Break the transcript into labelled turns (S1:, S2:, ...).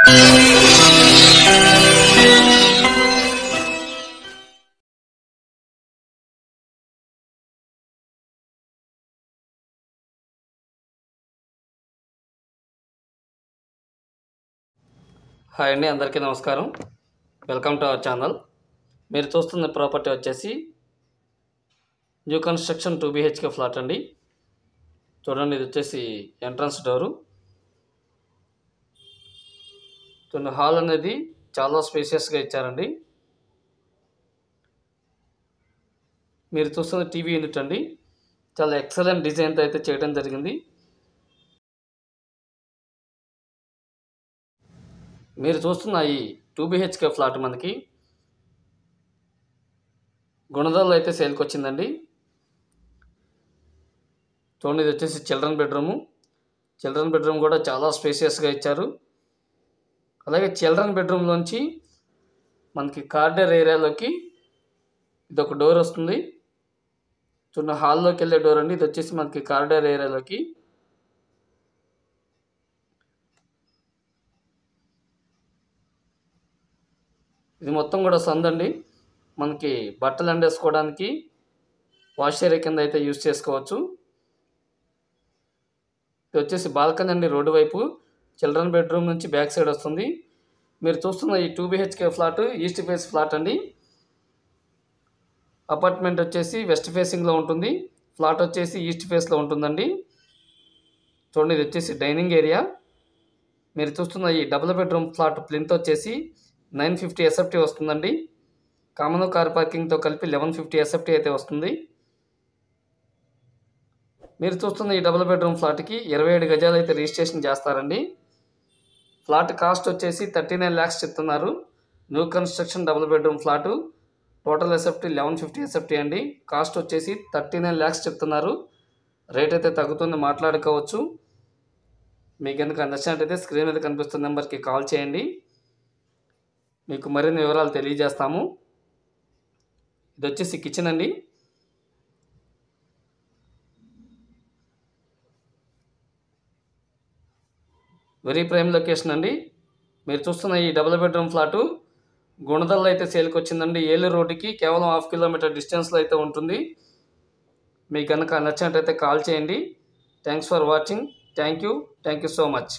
S1: Hi అండి, అందరికీ నమస్కారం. Welcome to our channel. మీరు చూస్తున్న ప్రాపర్టీ వచ్చేసి న్యూ కన్స్ట్రక్షన్ 2 BHK ఫ్లాట్ అండి. చూడండి, ఇది వచ్చేసి ఎంట్రన్స్ డోరు. చూడండి, హాల్ అనేది చాలా స్పేషియస్గా ఇచ్చారండి. మీరు చూస్తున్న టీవీ యూనిట్ అండి. చాలా ఎక్సలెంట్ డిజైన్తో అయితే చేయడం జరిగింది. మీరు చూస్తున్న ఈ 2 BHK ఫ్లాట్ మనకి గుణదల్లో అయితే సేల్కి వచ్చిందండి. చూడండి, ఇది వచ్చేసి చిల్డ్రన్ బెడ్రూమ్ కూడా చాలా స్పేషియస్గా ఇచ్చారు. అలాగే చిల్డ్రన్ బెడ్రూమ్లోంచి మనకి కార్డర్ ఏరియాలోకి ఇది ఒక డోర్ వస్తుంది. చూడండి, హాల్లోకి వెళ్ళే డోర్ అండి. ఇది వచ్చేసి మనకి కార్డర్ ఏరియాలోకి. ఇది మొత్తం కూడా సందండి. మనకి బట్టలు ఎండేసుకోవడానికి వాష్ ఏరియా కింద అయితే యూజ్ చేసుకోవచ్చు. ఇది వచ్చేసి బాల్కనీ అండి, రోడ్డు వైపు. చిల్డ్రన్ బెడ్రూమ్ నుంచి బ్యాక్ సైడ్ వస్తుంది. మీరు చూస్తున్న ఈ 2 BHK flat east face flat అండి. అపార్ట్మెంట్ వచ్చేసి వెస్ట్ ఫేసింగ్లో ఉంటుంది. ఫ్లాట్ వచ్చేసి ఈస్ట్ ఫేస్లో ఉంటుందండి. చూడండి, ఇది వచ్చేసి డైనింగ్ ఏరియా. మీరు చూస్తున్న ఈ డబుల్ బెడ్రూమ్ ఫ్లాట్ ప్లింత్ వచ్చేసి 950 SFT వస్తుందండి. కామన్ కార్ పార్కింగ్తో కలిపి 1150 SFT అయితే వస్తుంది. మీరు చూస్తున్న ఈ డబుల్ బెడ్రూమ్ ఫ్లాట్కి 27 గజాలు అయితే రిజిస్ట్రేషన్ చేస్తారండి. ఫ్లాట్ కాస్ట్ వచ్చేసి 39 lakhs చెప్తున్నారు. New construction double bedroom flat. Total SFT 1150 SFT అండి. కాస్ట్ వచ్చేసి 39 lakhs చెప్తున్నారు. రేట్ అయితే తగ్గుతుంది, మాట్లాడుకోవచ్చు. మీకు ఎందుకు నచ్చినట్టయితే స్క్రీన్ మీద కనిపిస్తున్న నెంబర్కి కాల్ చేయండి. మీకు మరిన్ని వివరాలు తెలియజేస్తాము. ఇది వచ్చేసి కిచెన్ అండి. వెరీ ప్రైమ్ లొకేషన్ అండి. మీరు చూస్తున్న ఈ డబుల్ బెడ్రూమ్ ఫ్లాటు గుణదల్లో అయితే సేల్కి వచ్చిందండి. ఏలూరు రోడ్డుకి కేవలం 1/2 కిలోమీటర్ డిస్టెన్స్లో అయితే ఉంటుంది. మీకు కనుక నచ్చినట్టయితే కాల్ చేయండి. Thanks for watching. Thank you so much.